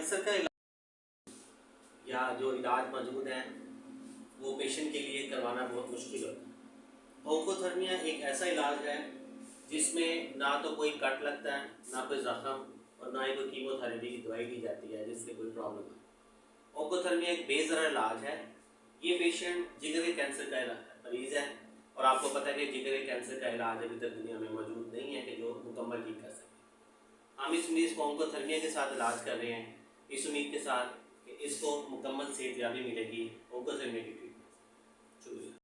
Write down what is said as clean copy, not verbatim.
Cancer का इलाज या जो इलाज मौजूद है वो पेशेंट के लिए करवाना बहुत मुश्किल होता है। ऑन्कोथर्मिया एक ऐसा इलाज है जिसमें ना तो कोई कट लगता है, ना कोई ज़ख्म, और ना ही कोई कीमोथेरेपी की दवाई दी जाती है जिससे कोई प्रॉब्लम है। ऑन्कोथर्मिया एक बेज़रर इलाज है। ये पेशेंट जिगर के कैंसर का मरीज़ है और आपको पता है कि जिगर के कैंसर का इलाज अभी तक दुनिया में मौजूद नहीं है कि जो मुकम्मल ठीक कर सके। हम इस मरीज़ को ऑन्कोथर्मिया के साथ इलाज कर रहे हैं, इस उम्मीद के साथ कि इसको मुकम्मल सेहतयाबी मिलेगी ऑन्कोथर्मिया की ट्रीटमेंट। शुक्रिया।